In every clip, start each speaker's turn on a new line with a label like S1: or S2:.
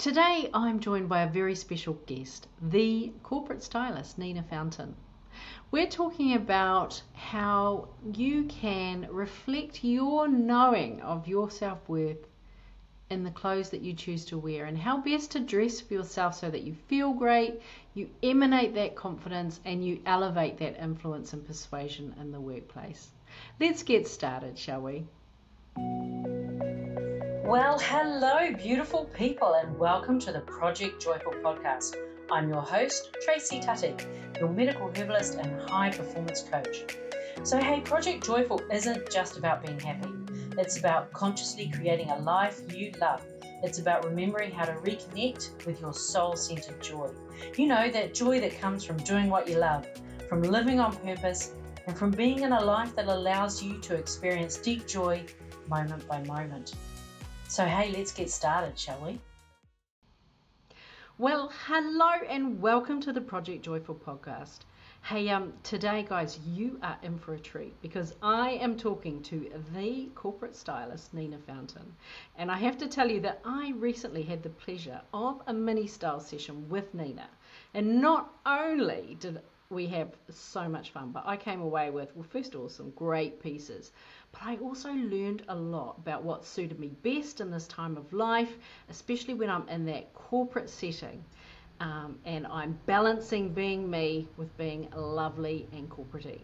S1: Today I'm joined by a very special guest, the corporate stylist Nina Fountain. We're talking about how you can reflect your knowing of your self-worth in the clothes that you choose to wear and how best to dress for yourself so that you feel great, you emanate that confidence and you elevate that influence and persuasion in the workplace. Let's get started, shall we?
S2: Well, hello, beautiful people, and welcome to the Project Joyful podcast. I'm your host, Tracy Tutty, your medical herbalist and high performance coach. So, hey, Project Joyful isn't just about being happy. It's about consciously creating a life you love. It's about remembering how to reconnect with your soul-centered joy. You know, that joy that comes from doing what you love, from living on purpose, and from being in a life that allows you to experience deep joy moment by moment. So, hey, let's get started, shall we?
S1: Well, hello and welcome to the Project Joyful podcast. Hey, today, guys, you are in for a treat because I am talking to the corporate stylist, Nina Fountain. And I have to tell you that I recently had the pleasure of a mini style session with Nina. And not only did we have so much fun, but I came away with, well, first of all, some great pieces. But I also learned a lot about what suited me best in this time of life, especially when I'm in that corporate setting. And I'm balancing being me with being lovely and corporate-y.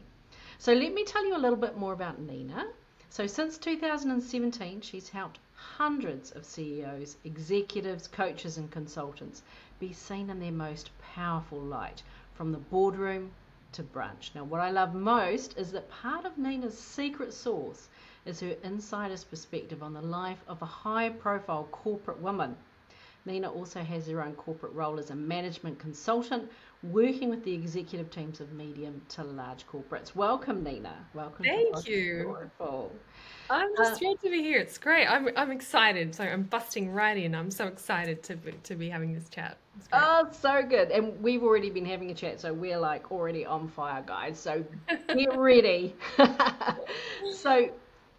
S1: So let me tell you a little bit more about Nina. So since 2017, she's helped hundreds of CEOs, executives, coaches and consultants be seen in their most powerful light, from the boardroom to brunch. Now, what I love most is that part of Nina's secret sauce is her insider's perspective on the life of a high-profile corporate woman. Nina also has her own corporate role as a management consultant, working with the executive teams of medium to large corporates. Welcome, Nina. Welcome to
S3: Thank
S1: Project
S3: you.
S1: Joyful.
S3: I'm just thrilled to be here. It's great. I'm excited. So I'm busting right in. I'm so excited to be having this chat. It's great.
S1: Oh, so good. And we've already been having a chat, so we're like already on fire, guys. So get ready. So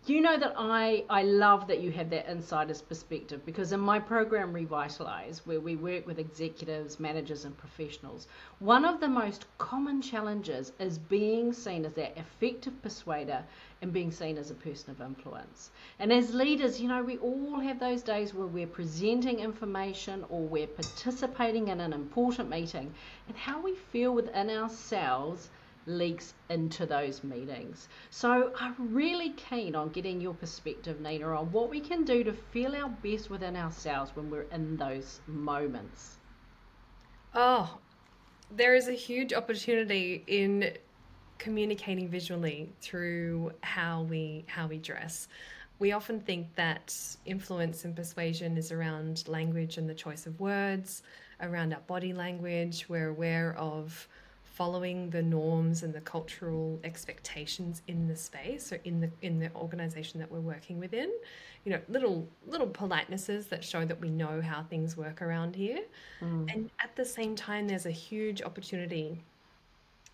S1: you know that I love that you have that insider's perspective, because in my program Revitalize, where we work with executives, managers and professionals, one of the most common challenges is being seen as that effective persuader and being seen as a person of influence. And as leaders, you know, we all have those days where we're presenting information or we're participating in an important meeting, and how we feel within ourselves leaks into those meetings. So I'm really keen on getting your perspective, Nina, on what we can do to feel our best within ourselves when we're in those moments.
S3: Oh, there is a huge opportunity in communicating visually through how we dress. We often think that influence and persuasion is around language and the choice of words, around our body language. We're aware of following the norms and the cultural expectations in the space or in the organization that we're working within. You know, little politenesses that show that we know how things work around here. And at the same time, there's a huge opportunity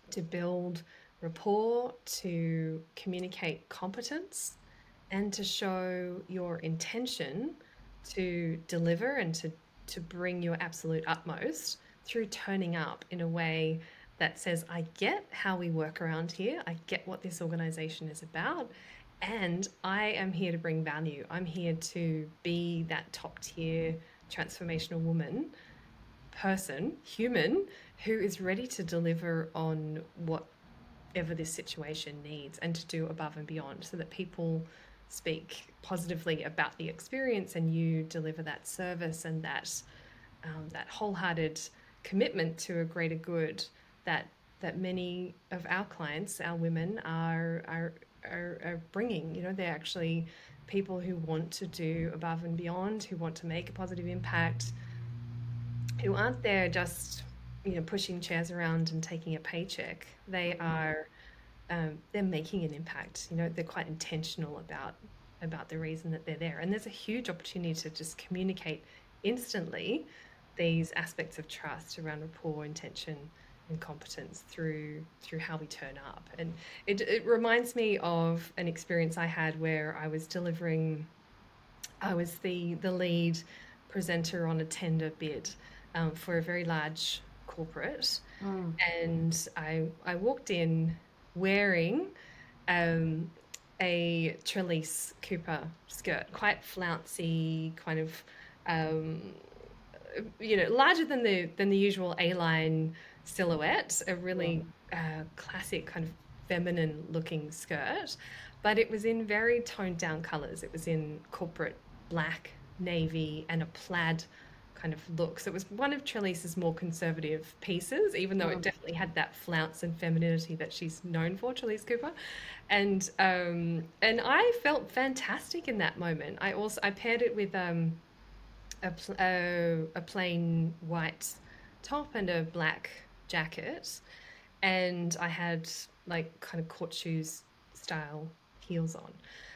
S3: to build rapport, to communicate competence, and to show your intention to deliver and to bring your absolute utmost through turning up in a way that says, I get how we work around here. I get what this organization is about. And I am here to bring value. I'm here to be that top tier transformational woman, person, human, who is ready to deliver on whatever this situation needs and to do above and beyond, so that people speak positively about the experience and you deliver that service and that wholehearted commitment to a greater good that many of our clients, our women, are bringing. You know, they're actually people who want to do above and beyond, who want to make a positive impact, who aren't there just, you know, pushing chairs around and taking a paycheck. They are they're making an impact. You know, they're quite intentional about the reason that they're there. And there's a huge opportunity to just communicate instantly these aspects of trust around rapport, intention, and competence through how we turn up. And it reminds me of an experience I had where I was the lead presenter on a tender bid for a very large corporate. And I walked in wearing a Trellis Cooper skirt, quite flouncy, kind of larger than the usual A-line silhouette, a really classic kind of feminine looking skirt, but it was in very toned down colors. It was in corporate black, navy, and a plaid kind of look. So it was one of Trellis's more conservative pieces, even though it definitely had that flounce and femininity that she's known for, Trellis Cooper. And I felt fantastic in that moment. I paired it with a plain white top and a black jacket, and I had like kind of court shoes style heels on.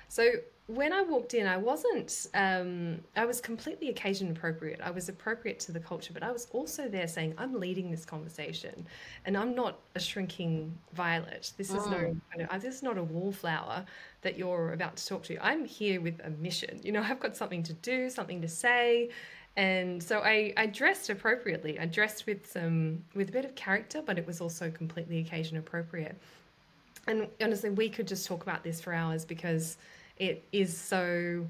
S3: So when I walked in, I wasn't, I was completely occasion appropriate. I was appropriate to the culture, but I was also there saying, I'm leading this conversation and I'm not a shrinking violet. This is this is not a wallflower that you're about to talk to. I'm here with a mission. I've got something to do, something to say. And so I dressed appropriately. I dressed with a bit of character, but it was also completely occasion appropriate. And honestly, we could just talk about this for hours because it is so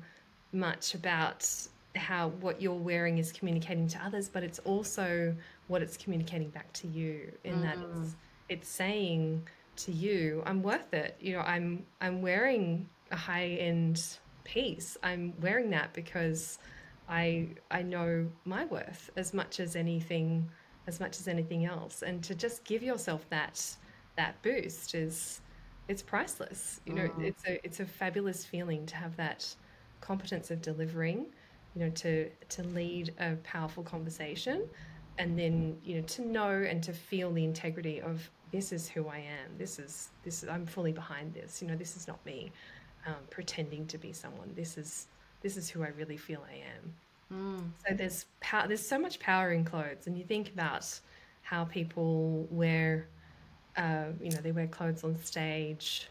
S3: much about how what you're wearing is communicating to others, but it's also what it's communicating back to you. In that it's saying to you, I'm worth it. I'm wearing a high-end piece. I'm wearing that because I know my worth as much as anything else. And to just give yourself that boost it's priceless. It's a fabulous feeling to have that competence of delivering, to lead a powerful conversation, and then to know and to feel the integrity of, this is who I am. This is I'm fully behind this. This is not me pretending to be someone. This is who I really feel I am. So there's so much power in clothes, and you think about how people wear they wear clothes on stage,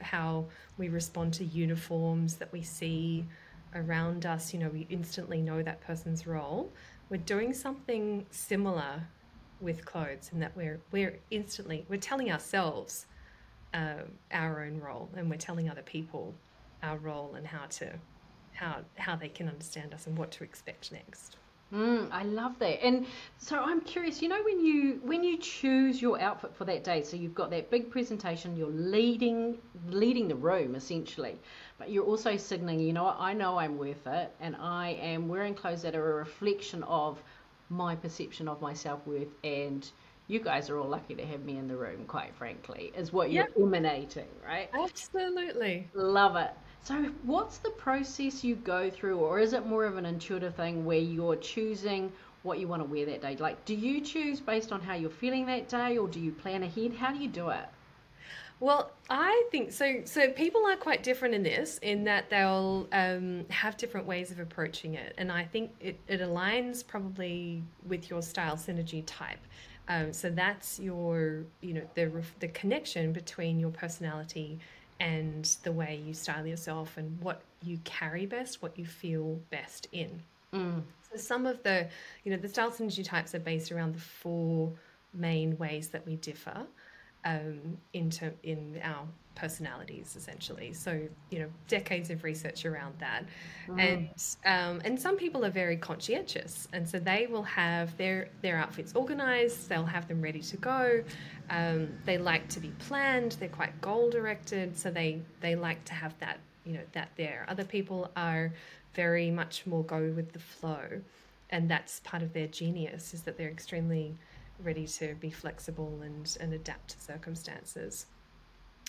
S3: how we respond to uniforms that we see around us. We instantly know that person's role. We're doing something similar with clothes in that we're telling ourselves our own role, and we're telling other people our role and how they can understand us and what to expect next.
S1: I love that. And so I'm curious, when you choose your outfit for that day, so you've got that big presentation, you're leading the room essentially, but you're also signaling, I know I'm worth it, and I am wearing clothes that are a reflection of my perception of my self-worth, and you guys are all lucky to have me in the room, quite frankly, is what you're emanating, right?
S3: Absolutely.
S1: Love it. So what's the process you go through, or is it more of an intuitive thing where you're choosing what you want to wear that day? Like, do you choose based on how you're feeling that day, or do you plan ahead? How do you do it?
S3: Well, I think so. So people are quite different in that they'll have different ways of approaching it. And I think it aligns probably with your style synergy type. So that's your, the connection between your personality and the way you style yourself and what you carry best, what you feel best in. So some of the style synergy types are based around the 4 main ways that we differ in our personalities, essentially. So decades of research around that. And some people are very conscientious, and so they will have their outfits organized, they'll have them ready to go. They like to be planned, they're quite goal directed, so they like to have that that there. Other people are very much more go with the flow, and that's part of their genius, is that they're extremely ready to be flexible and adapt to circumstances.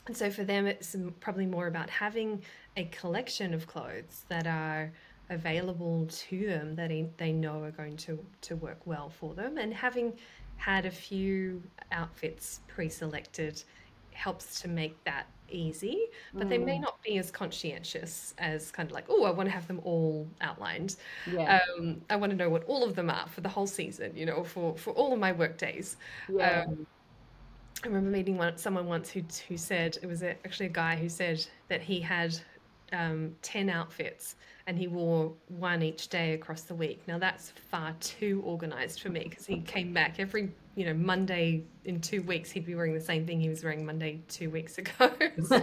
S3: And so for them, it's probably more about having a collection of clothes that are available to them, that they know are going to work well for them. And having had a few outfits pre-selected helps to make that easy, but they may not be as conscientious as kind of like, oh, I want to have them all outlined. I want to know what all of them are for the whole season, for all of my work days. I remember meeting someone once who said, it was actually a guy who said that he had 10 outfits and he wore one each day across the week. Now that's far too organized for me, because he came back every, Monday in 2 weeks, he'd be wearing the same thing he was wearing Monday 2 weeks ago. So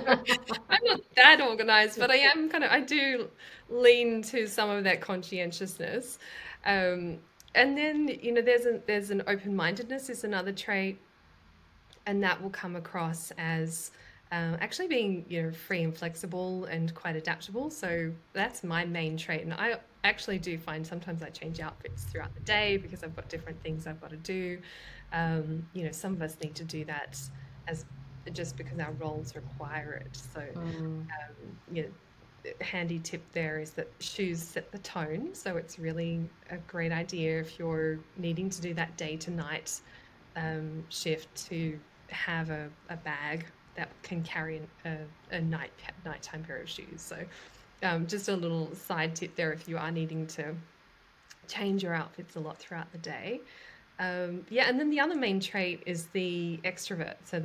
S3: I'm not that organized, but I do lean to some of that conscientiousness. And then, there's an open-mindedness is another trait, and that will come across as actually being free and flexible and quite adaptable. So that's my main trait, and I actually do find sometimes I change outfits throughout the day because I've got different things I've got to do. Some of us need to do that as just because our roles require it. So handy tip there is that shoes set the tone. So it's really a great idea if you're needing to do that day to night shift to have a bag that can carry a nighttime pair of shoes. So just a little side tip there if you are needing to change your outfits a lot throughout the day. And then the other main trait is the extrovert. So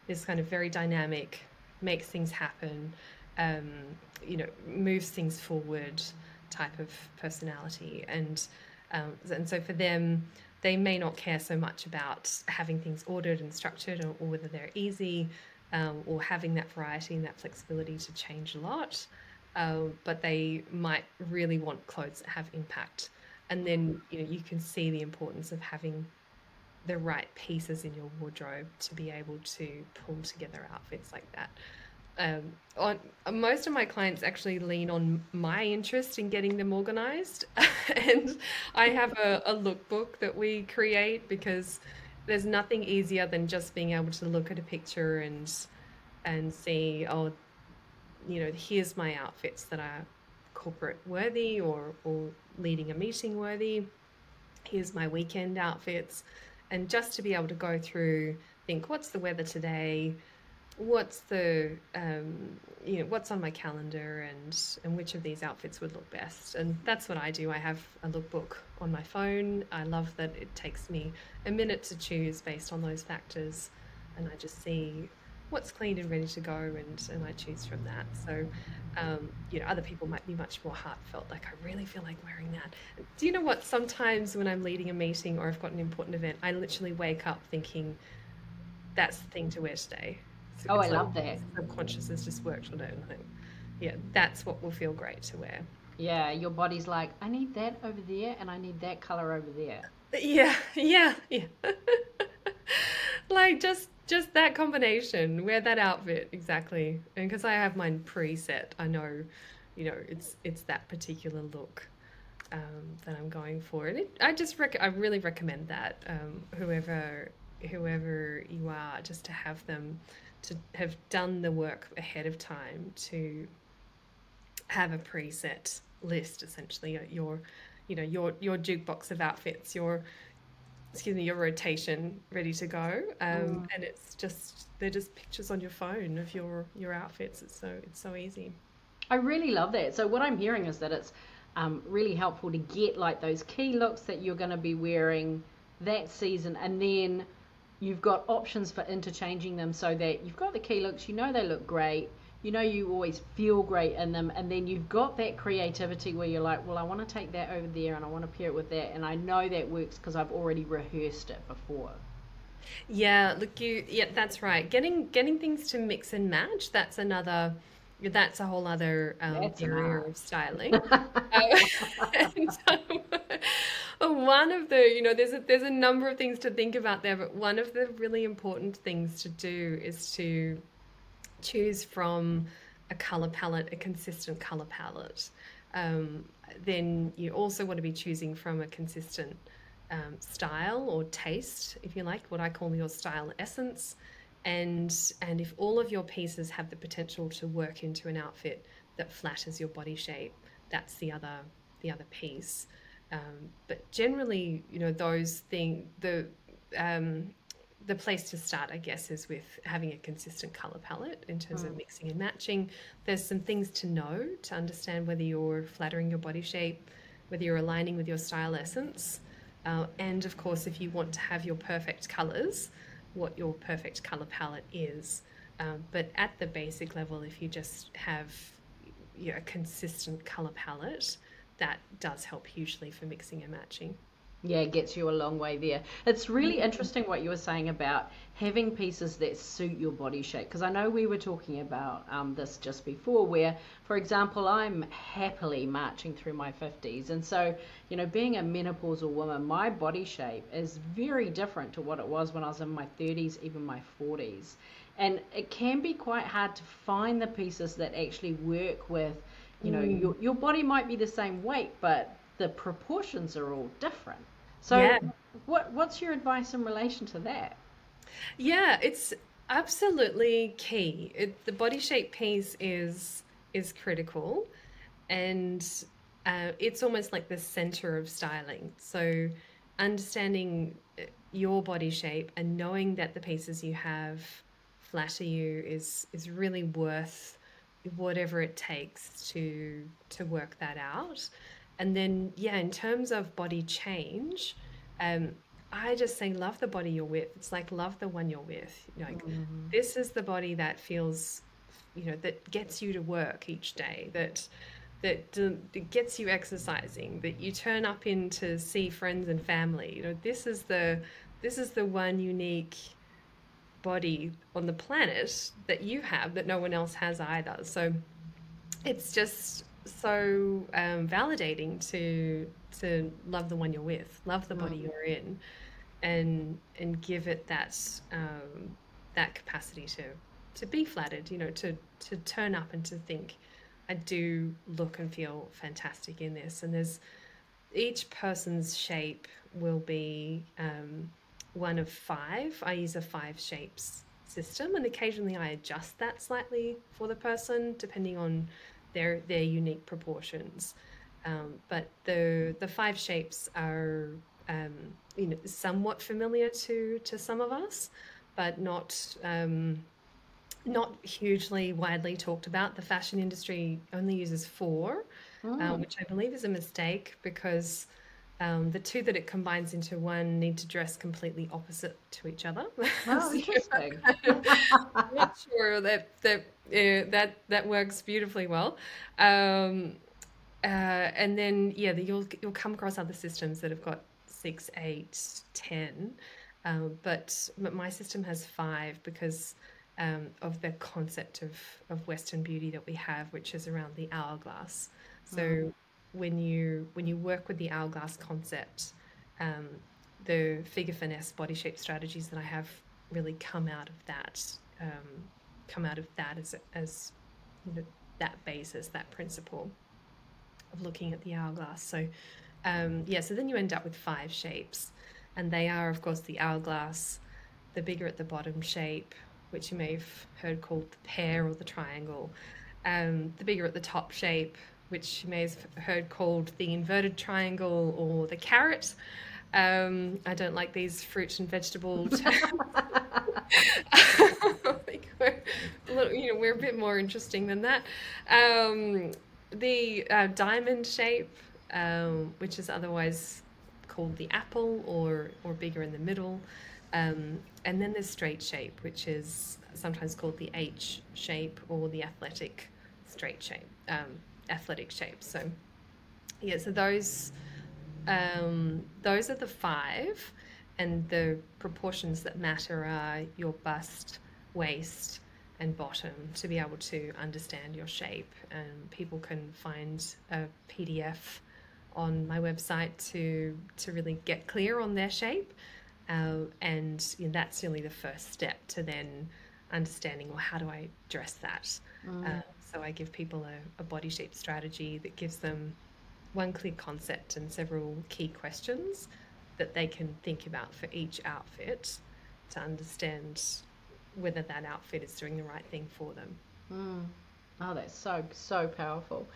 S3: this kind of very dynamic, makes things happen, moves things forward type of personality. And so for them, they may not care so much about having things ordered and structured, or whether they're easy, or having that variety and that flexibility to change a lot. But they might really want clothes that have impact. And then, you can see the importance of having the right pieces in your wardrobe to be able to pull together outfits like that. Most of my clients actually lean on my interest in getting them organized. And I have a lookbook that we create, because there's nothing easier than just being able to look at a picture and see, here's my outfits that are corporate worthy or leading a meeting worthy. Here's my weekend outfits. And just to be able to go through, think, what's the weather today? What's the what's on my calendar, and which of these outfits would look best? And that's what I do. I have a lookbook on my phone. I love that it takes me a minute to choose based on those factors, and I just see what's clean and ready to go, and I choose from that. So other people might be much more heartfelt, like, I really feel like wearing that. Do you know what, sometimes when I'm leading a meeting or I've got an important event, I literally wake up thinking that's the thing to wear today.
S1: Oh, I love that.
S3: Subconscious has just worked on it, and I think, that's what will feel great to wear.
S1: Yeah, your body's like, I need that over there, and I need that color over there.
S3: Yeah. Like just that combination, wear that outfit exactly. And because I have mine preset, I know, it's that particular look that I'm going for. And I really recommend that whoever you are, just to have them to have done the work ahead of time, to have a preset list, essentially, your jukebox of outfits, your rotation ready to go. And they're just pictures on your phone of your outfits. It's so easy.
S1: I really love that. So what I'm hearing is that it's really helpful to get like those key looks that you're going to be wearing that season, and then you've got options for interchanging them, so that you've got the key looks, they look great, you always feel great in them, and then you've got that creativity where you're like, well, I want to take that over there and I want to pair it with that, and I know that works because I've already rehearsed it before.
S3: Yeah, look, that's right. Getting things to mix and match, that's a whole other area of styling. One of the, there's a number of things to think about there, but one of the really important things to do is to choose from a color palette, a consistent color palette. Then you also want to be choosing from a consistent style or taste, if you like, what I call your style essence. And if all of your pieces have the potential to work into an outfit that flatters your body shape, that's the other piece. But generally, those things, the place to start, I guess, is with having a consistent color palette in terms of mixing and matching. There's some things to know to understand whether you're flattering your body shape, whether you're aligning with your style essence, and of course, if you want to have your perfect colors, what your perfect color palette is. But at the basic level, if you just have a consistent color palette, that does help hugely for mixing and matching.
S1: Yeah, it gets you a long way there. It's really interesting what you were saying about having pieces that suit your body shape. Because I know we were talking about this just before, where, for example, I'm happily marching through my 50s. And so, being a menopausal woman, my body shape is very different to what it was when I was in my 30s, even my 40s. And it can be quite hard to find the pieces that actually work with, your body might be the same weight, but the proportions are all different. So
S3: Yeah.
S1: what's your advice in relation to that?
S3: Yeah, it's absolutely key. The body shape piece is critical, and it's almost like the center of styling. So understanding your body shape and knowing that the pieces you have flatter you is really worth whatever it takes to work that out. And then, yeah, in terms of body change, um, I just say love the body you're with. It's like love the one you're with. Like this is the body that feels, that gets you to work each day, that gets you exercising, that you turn up in to see friends and family. This is the one unique body on the planet that you have that no one else has either. So it's just so validating to love the one you're with, love the body you're in, and give it that capacity to be flattered, to turn up and to think, I do look and feel fantastic in this. And there's each person's shape will be one of 5. I use a 5 shapes system, and occasionally I adjust that slightly for the person depending on their unique proportions. But the 5 shapes are somewhat familiar to some of us, but not hugely widely talked about. The fashion industry only uses 4, which I believe is a mistake, because the 2 that it combines into one need to dress completely opposite to each other.
S1: Oh, interesting.
S3: I'm not sure that works beautifully well. And then you'll come across other systems that have got 6, 8, 10, but my system has 5 because of the concept of Western beauty that we have, which is around the hourglass. So when you work with the hourglass concept, the figure finesse body shape strategies that I have really come out of that as that basis, that principle of looking at the hourglass. So so then you end up with 5 shapes, and they are, of course, the hourglass, the bigger at the bottom shape, which you may have heard called the pear or the triangle, the bigger at the top shape, which you may have heard called the inverted triangle or the carrot. I don't like these fruit and vegetable terms. We're a bit more interesting than that. The diamond shape, which is otherwise called the apple, or bigger in the middle. And then there's straight shape, which is sometimes called the H shape or the athletic straight shape, athletic shape. So so those are the 5, and the proportions that matter are your bust, waist, and bottom, to be able to understand your shape. And people can find a PDF on my website to really get clear on their shape. And that's really the first step to then understanding, well, how do I dress that? So I give people a body shape strategy that gives them one clear concept and several key questions that they can think about for each outfit to understand whether that outfit is doing the right thing for them.
S1: Oh, that's so powerful.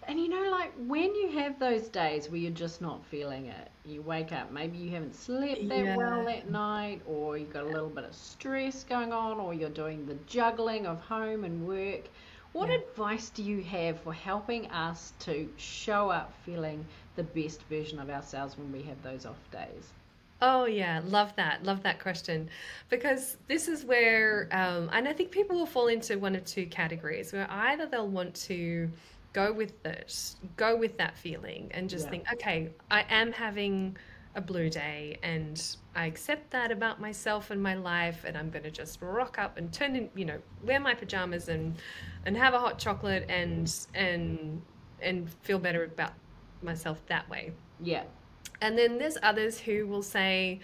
S1: And like when you have those days where you're just not feeling it, you wake up, maybe you haven't slept that well that night, or you've got a little bit of stress going on, or you're doing the juggling of home and work. What advice do you have for helping us to show up feeling the best version of ourselves when we have those off days?
S3: Oh yeah, love that question, because this is where, and I think people will fall into one of 2 categories, where either they'll want to go with it, go with that feeling, and just think, okay, I am having a blue day, and I accept that about myself and my life, and I'm going to just rock up and turn in, wear my pajamas and have a hot chocolate and feel better about myself that way.
S1: Yeah.
S3: And then there's others who will say,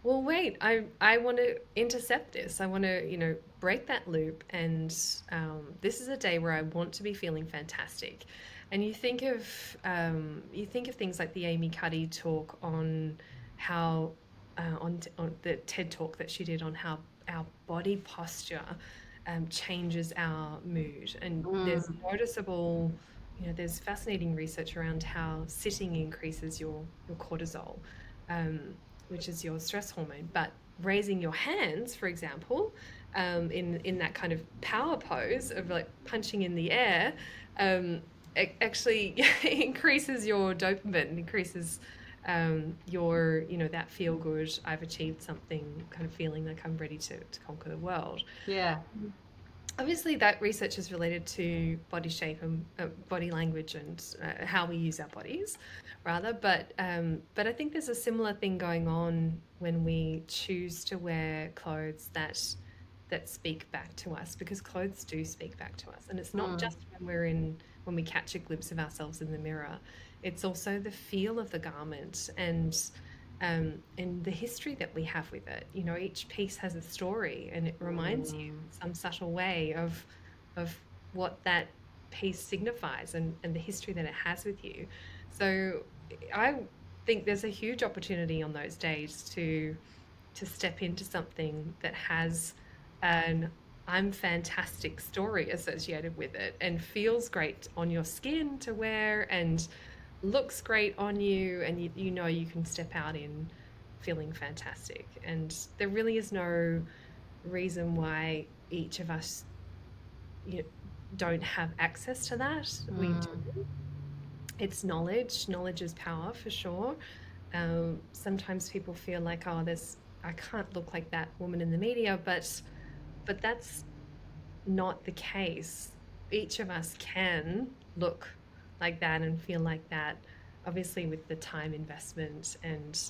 S3: well, wait, I want to intercept this. I want to, break that loop. And this is a day where I want to be feeling fantastic. And you think of things like the Amy Cuddy talk on how on the TED talk that she did on how our body posture changes our mood. And there's noticeable, there's fascinating research around how sitting increases your cortisol. Which is your stress hormone, but raising your hands, for example, in that kind of power pose of like punching in the air, it actually increases your dopamine, increases your, that feel good, I've achieved something kind of feeling like I'm ready to conquer the world.
S1: Yeah.
S3: Obviously, that research is related to body shape and body language and how we use our bodies, rather. But I think there's a similar thing going on when we choose to wear clothes that speak back to us, because clothes do speak back to us, and it's not just when we catch a glimpse of ourselves in the mirror. It's also the feel of the garment and the history that we have with it. Each piece has a story, and it reminds you in some subtle way of what that piece signifies and the history that it has with you. So I think there's a huge opportunity on those days to step into something that has an I'm fantastic story associated with it, and feels great on your skin to wear, and looks great on you, and you can step out in feeling fantastic. And there really is no reason why each of us don't have access to that. We do. It's knowledge is power, for sure. Sometimes people feel like, I can't look like that woman in the media, but that's not the case. Each of us can look like that and feel like that, obviously with the time investment and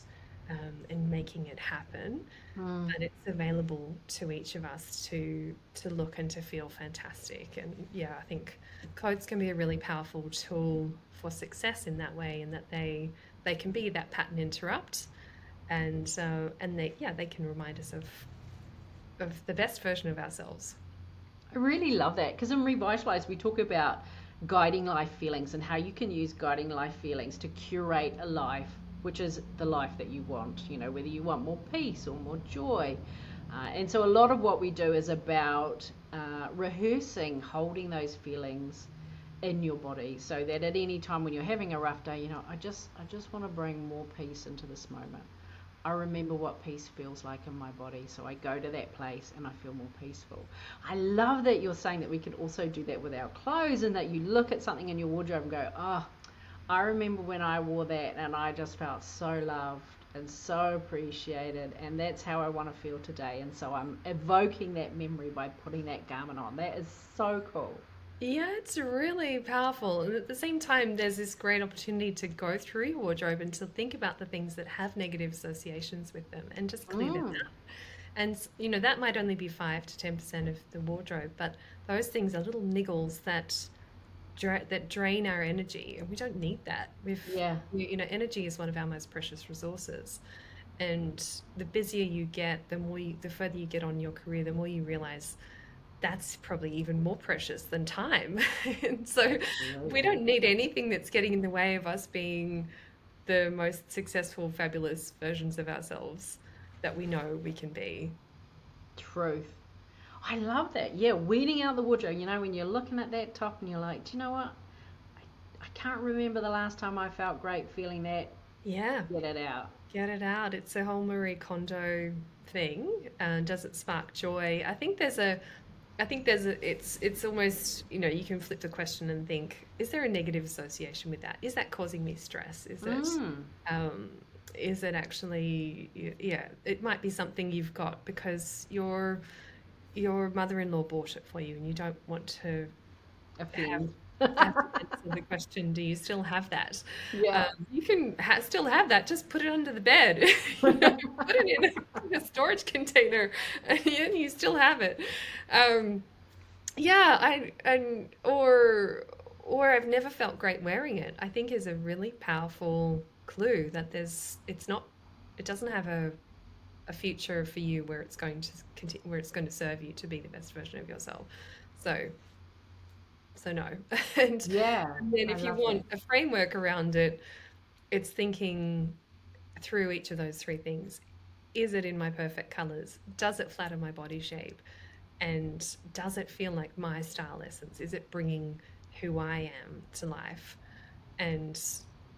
S3: making it happen. But it's available to each of us to look and to feel fantastic. And I think clothes can be a really powerful tool for success in that way, and that they can be that pattern interrupt, and they can remind us of the best version of ourselves.
S1: I really love that, because in Revitalize we talk about guiding life feelings and how you can use guiding life feelings to curate a life which is the life that you want, whether you want more peace or more joy. And so a lot of what we do is about rehearsing, holding those feelings in your body, so that at any time when you're having a rough day, I just want to bring more peace into this moment. I remember what peace feels like in my body, so I go to that place and I feel more peaceful. I love that you're saying that we can also do that with our clothes, and that you look at something in your wardrobe and go, I remember when I wore that and I just felt so loved and so appreciated, and that's how I want to feel today. And so I'm evoking that memory by putting that garment on. That is so cool.
S3: Yeah, it's really powerful. And at the same time, there's this great opportunity to go through your wardrobe and to think about the things that have negative associations with them and just clear them out. And, that might only be 5 to 10% of the wardrobe, but those things are little niggles that drain our energy, and we don't need that. Energy is one of our most precious resources. And the busier you get, the further you get on your career, the more you realize that's probably even more precious than time. And so we don't need anything that's getting in the way of us being the most successful, fabulous versions of ourselves that we know we can be.
S1: Truth. I love that. Yeah, weeding out the wardrobe. When you're looking at that top and you're like, do you know what? I can't remember the last time I felt great feeling that.
S3: Yeah.
S1: Get it out.
S3: Get it out. It's a whole Marie Kondo thing. Does it spark joy? I think it's almost, you can flip the question and think, is there a negative association with that? Is that causing me stress? Is it actually, it might be something you've got because your mother-in-law bought it for you and you don't want to
S1: offend.
S3: I have to answer the question, do you still have that?
S1: Yeah.
S3: You can still have that, just put it under the bed. You know, put it in a storage container, and you still have it. Um, yeah, or I've never felt great wearing it, I think is a really powerful clue that it doesn't have a future for you where it's going to continue, where it's going to serve you to be the best version of yourself. So no. And,
S1: Yeah,
S3: and then
S1: I
S3: if you
S1: love that.
S3: want a framework around it, it's thinking through each of those three things. Is it in my perfect colors? Does it flatter my body shape? And does it feel like my style essence? Is it bringing who I am to life? And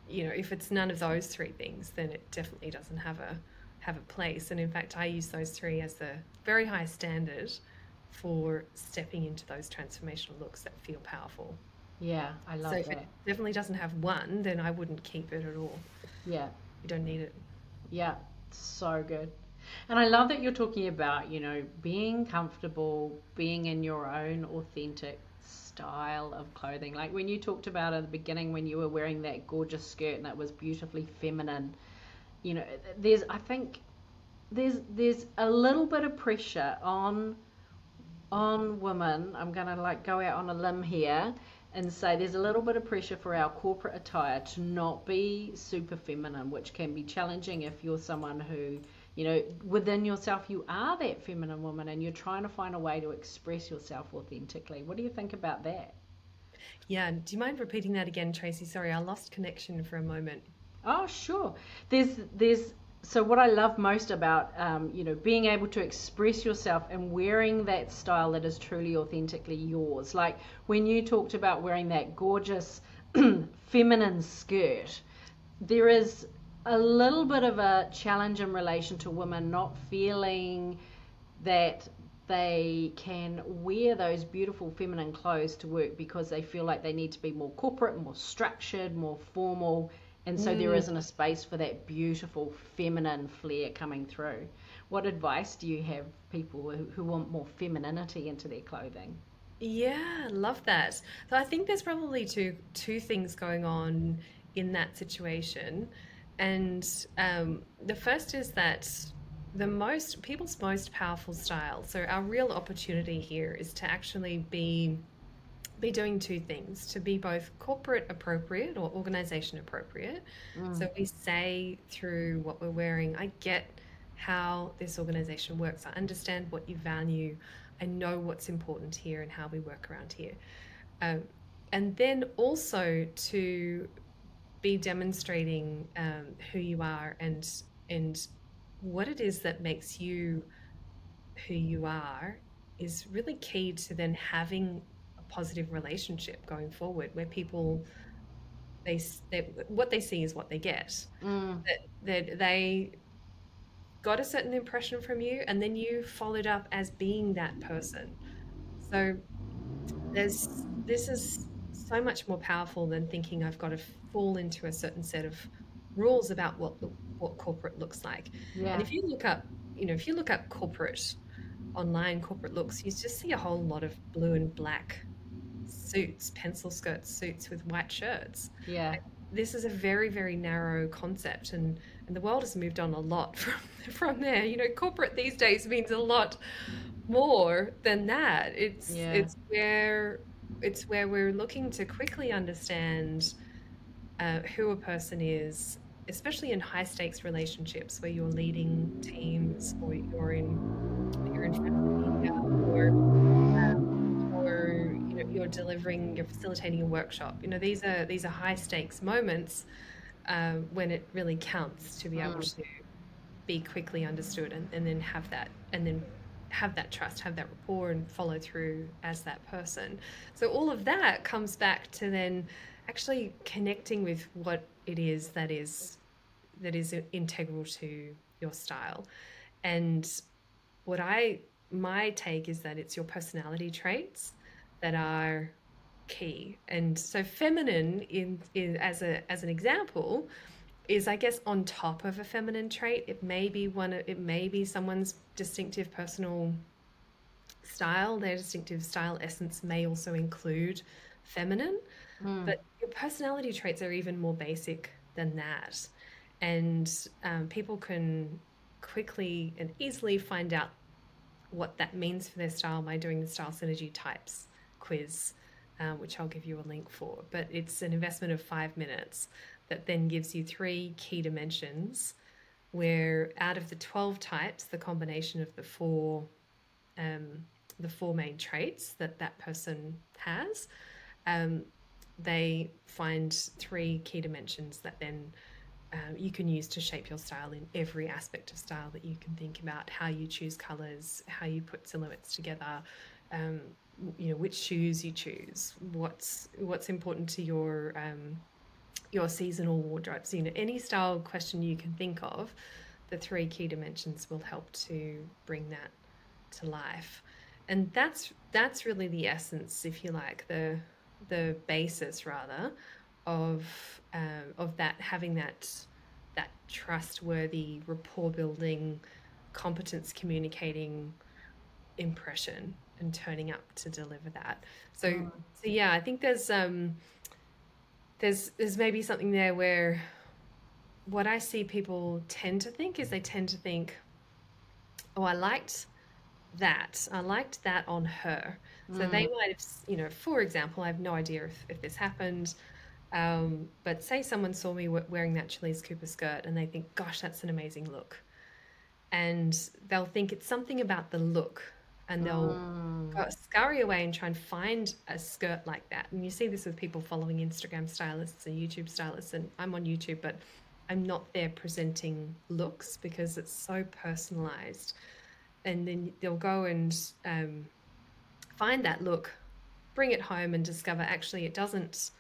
S3: if it's none of those three things, then it definitely doesn't have a place. And in fact, I use those three as the very high standard for stepping into those transformational looks that feel powerful.
S1: Yeah, I
S3: So
S1: love
S3: if it
S1: that.
S3: definitely doesn't have one, then I wouldn't keep it at all.
S1: Yeah,
S3: You don't need it.
S1: yeah, so good. And I love that you're talking about, being comfortable, being in your own authentic style of clothing. Like when you talked about at the beginning when you were wearing that gorgeous skirt and it was beautifully feminine, I think there's a little bit of pressure on women. I'm gonna like go out on a limb here and say there's a little bit of pressure for our corporate attire to not be super feminine, which can be challenging if you're someone who, within yourself you are that feminine woman and you're trying to find a way to express yourself authentically. What do you think about that?
S3: Yeah, do you mind repeating that again, Tracy? Sorry, I lost connection for a moment.
S1: Oh, sure. There's so what I love most about being able to express yourself and wearing that style that is truly authentically yours. Like when you talked about wearing that gorgeous feminine skirt, there is a little bit of a challenge in relation to women not feeling that they can wear those beautiful feminine clothes to work because they feel like they need to be more corporate, more structured, more formal, and so there
S3: Mm,
S1: isn't a space for that beautiful feminine flair coming through. What advice do you have people who want more femininity into their clothing?
S3: yeah, love that. So I think there's probably two things going on in that situation. And the first is that the most people's most powerful style. So our real opportunity here is to actually be doing two things, to be both corporate appropriate or organization appropriate.
S1: Mm,
S3: So we say through what we're wearing, I get how this organization works. I understand what you value. I know what's important here and how we work around here. Um, and then also to be demonstrating who you are and what it is that makes you who you are is really key to then having a positive relationship going forward where people they what they see is what they get,
S1: mm,
S3: that they got a certain impression from you and then you followed up as being that person. So this is so much more powerful than thinking I've got to fall into a certain set of rules about what corporate looks like. And
S1: yeah,
S3: if you look up corporate online corporate looks, you just see a whole lot of blue and black suits, pencil skirt suits with white shirts.
S1: yeah,
S3: Like, this is a very, very narrow concept, and the world has moved on a lot from there. Corporate these days means a lot more than that. It's
S1: yeah.
S3: it's where it's where we're looking to quickly understand who a person is, especially in high stakes relationships where you're leading teams or you're in front of the media or you're delivering, you're facilitating a workshop. These are high stakes moments when it really counts to be able
S1: Mm,
S3: to be quickly understood and then have that trust, have that rapport, and follow through as that person. So all of that comes back to then actually connecting with what it is that is integral to your style. And what I my take is that it's your personality traits that are key. And so feminine in as an example is, I guess, on top of a feminine trait. It may be someone's distinctive personal style. Their distinctive style essence may also include feminine,
S1: Mm.
S3: but your personality traits are even more basic than that. And people can quickly and easily find out what that means for their style by doing the Style Synergy Types quiz, which I'll give you a link for. But it's an investment of 5 minutes that then gives you 3 key dimensions where out of the 12 types, the combination of the four main traits that that person has, they find 3 key dimensions that then you can use to shape your style in every aspect of style that you can think about: how you choose colors, how you put silhouettes together, which shoes you choose, what's important to your seasonal wardrobes. Any style question you can think of, the 3 key dimensions will help to bring that to life. And that's really the essence, if you like, the basis rather of that, having that trustworthy, rapport building, competence communicating impression and turning up to deliver that. So yeah, I think there's maybe something there where what I see people tend to think is they tend to think, oh, I liked that on her. So they might have, for example, I have no idea if this happened, but say someone saw me wearing that Chili's Cooper skirt and they think, gosh, that's an amazing look. And they'll think it's something about the look, and they'll scurry away and try and find a skirt like that. And you see this with people following Instagram stylists and YouTube stylists, and I'm on YouTube, but I'm not there presenting looks because it's so personalized. And then they'll go and find that look, bring it home, and discover actually it doesn't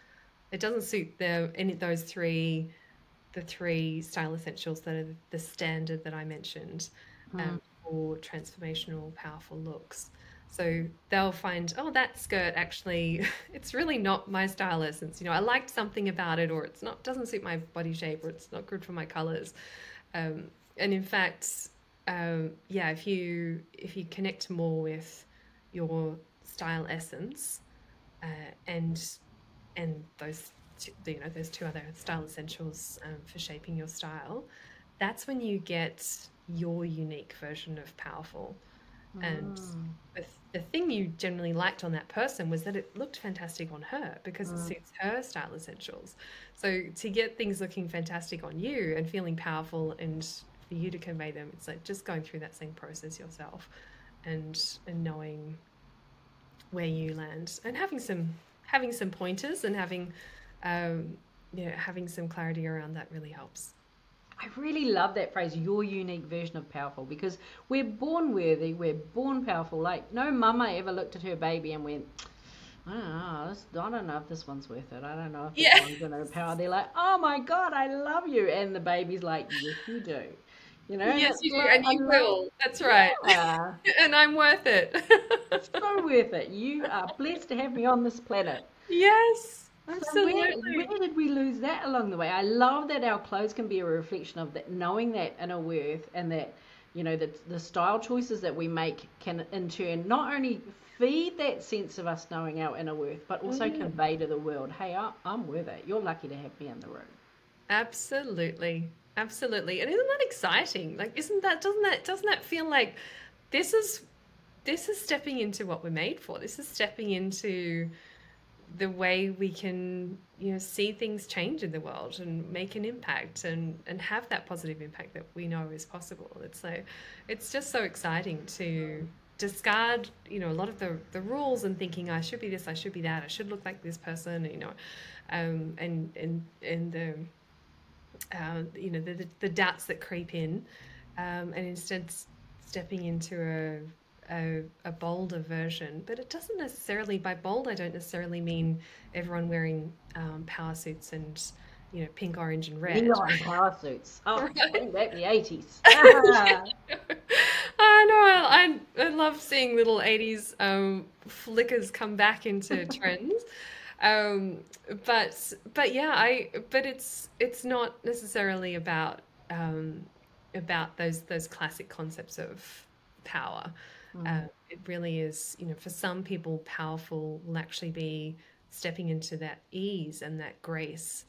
S3: suit any of those the 3 style essentials that are the standard that I mentioned for transformational, powerful looks. So they'll find, oh, that skirt actually, it's really not my style essence. I liked something about it, or doesn't suit my body shape, or it's not good for my colors. And in fact, if you connect more with your style essence and those those 2 other style essentials for shaping your style, that's when you get your unique version of powerful. And the thing you generally liked on that person was that it looked fantastic on her because it suits her style essentials. So to get things looking fantastic on you and feeling powerful, and for you to convey them, it's like just going through that same process yourself and knowing where you land and having some pointers and having some clarity around that really helps.
S1: I really love that phrase, your unique version of powerful, because we're born worthy, we're born powerful. Like, no mama ever looked at her baby and went, I don't know if this one's worth it. I don't know if this one's going to power. They're like, oh my God, I love you. And the baby's like, yes, you do.
S3: Yes, you do, and you will. That's right. Yeah. And I'm worth it.
S1: So worth it. You are blessed to have me on this planet.
S3: Yes. Absolutely.
S1: So where did we lose that along the way? I love that our clothes can be a reflection of that, knowing that inner worth, and that the style choices that we make can in turn not only feed that sense of us knowing our inner worth, but also convey to the world, hey, I'm worth it. You're lucky to have me in the room.
S3: Absolutely. And isn't that exciting? Like, doesn't that feel like this is stepping into what we're made for? This is stepping into the way we can see things change in the world and make an impact and have that positive impact that we know is possible. It's just so exciting to discard a lot of the rules and thinking I should be this, I should be that, I should look like this person, and the doubts that creep in, and instead stepping into a bolder version. But it doesn't necessarily, by bold I don't necessarily mean everyone wearing power suits and pink, orange and red.
S1: Neon power suits. Oh, bring back the 80s.
S3: I know, I love seeing little 80s flickers come back into trends. But it's not necessarily about those classic concepts of power. It really is, for some people, powerful will actually be stepping into that ease and that grace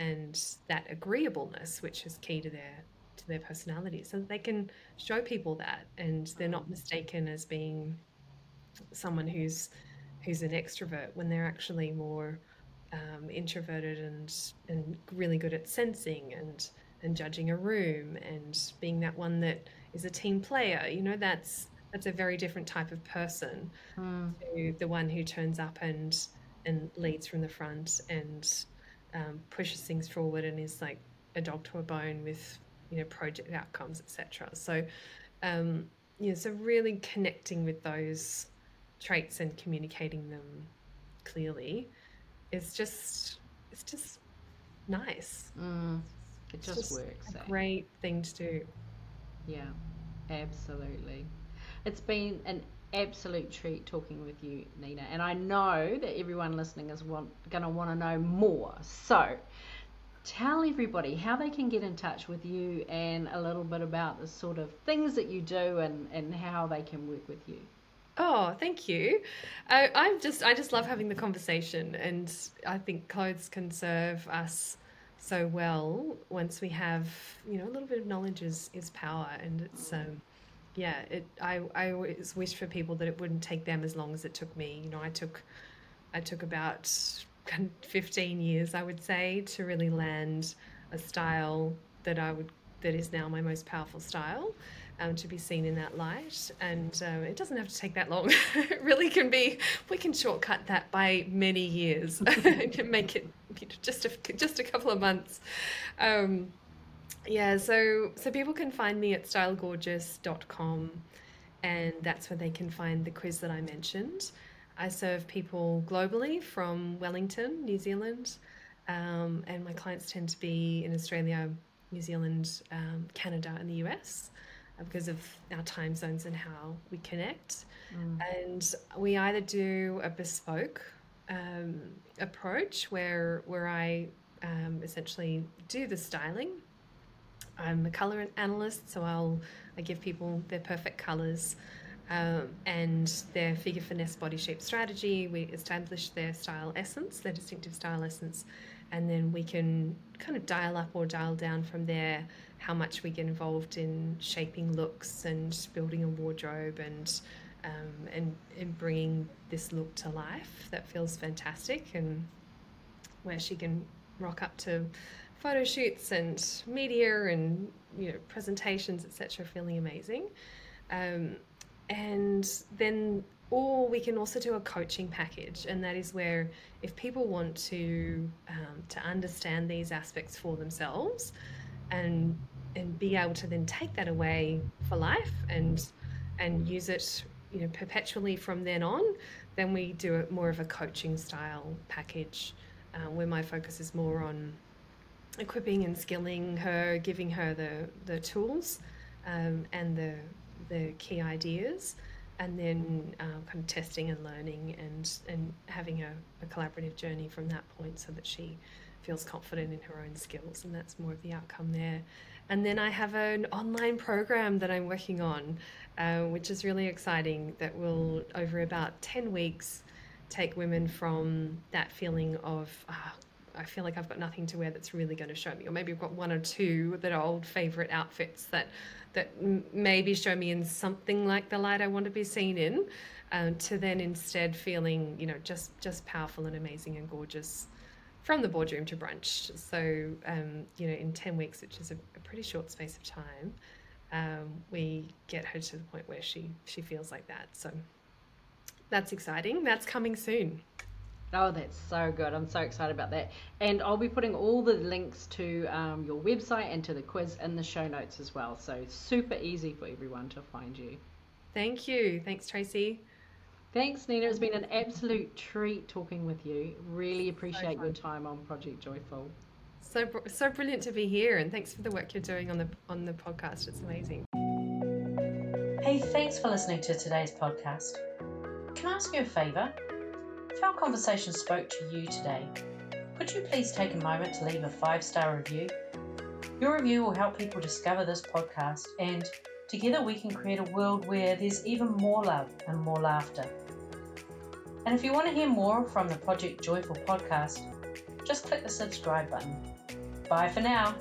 S3: and that agreeableness, which is key to their personality, so that they can show people that, and they're not mistaken as being someone who's an extrovert when they're actually more introverted and really good at sensing and judging a room and being that one that is a team player. That's a very different type of person to the one who turns up and leads from the front and pushes things forward and is like a dog to a bone with project outcomes, etc. So so really connecting with those traits and communicating them clearly it's just nice.
S1: It just works.
S3: A great thing to do.
S1: Yeah, absolutely. It's been an absolute treat talking with you, Nina, and I know that everyone listening is going to want to know more. So tell everybody how they can get in touch with you and a little bit about the sort of things that you do and how they can work with you.
S3: Oh, thank you. I just love having the conversation, and I think clothes can serve us so well once we have a little bit of knowledge is power, and it's I always wish for people that it wouldn't take them as long as it took me. I took about 15 years, I would say, to really land a style that is now my most powerful style. To be seen in that light, and it doesn't have to take that long. It really can be. We can shortcut that by many years and can make it just a couple of months. So people can find me at stylegorgeous.com, and that's where they can find the quiz that I mentioned. I serve people globally from Wellington, New Zealand, and my clients tend to be in Australia, New Zealand, Canada, and the US. Because of our time zones and how we connect. And we either do a bespoke approach where I essentially do the styling. I'm a color analyst, so I give people their perfect colors and their figure finesse body shape strategy. We establish their style essence, their distinctive style essence, and then we can kind of dial up or dial down from there how much we get involved in shaping looks and building a wardrobe and bringing this look to life that feels fantastic, and where she can rock up to photo shoots and media and presentations, etc., feeling amazing. And then, or we can also do a coaching package, and that is where if people want to understand these aspects for themselves and be able to then take that away for life and use it perpetually from then on, then we do more of a coaching style package where my focus is more on equipping and skilling her, giving her the tools and the key ideas, and then kind of testing and learning and having a collaborative journey from that point, so that she feels confident in her own skills, and that's more of the outcome there. And then I have an online program that I'm working on, which is really exciting, that will, over about 10 weeks, take women from that feeling of, I feel like I've got nothing to wear that's really going to show me, or maybe I've got one or two that are old favorite outfits that maybe show me in something like the light I want to be seen in, to then instead feeling, just powerful and amazing and gorgeous from the boardroom to brunch. So, in 10 weeks, which is a pretty short space of time, we get her to the point where she feels like that. So that's exciting. That's coming soon.
S1: Oh, that's so good. I'm so excited about that. And I'll be putting all the links to your website and to the quiz in the show notes as well. So super easy for everyone to find you.
S3: Thank you. Thanks, Tracy.
S1: Thanks, Nina. It's been an absolute treat talking with you. Really appreciate your time on Project Joyful.
S3: So brilliant to be here, and thanks for the work you're doing on the podcast. It's amazing.
S2: Hey, thanks for listening to today's podcast. Can I ask you a favour? If our conversation spoke to you today, could you please take a moment to leave a 5-star review? Your review will help people discover this podcast, and together we can create a world where there's even more love and more laughter. And if you want to hear more from the Project Joyful podcast, just click the subscribe button. Bye for now.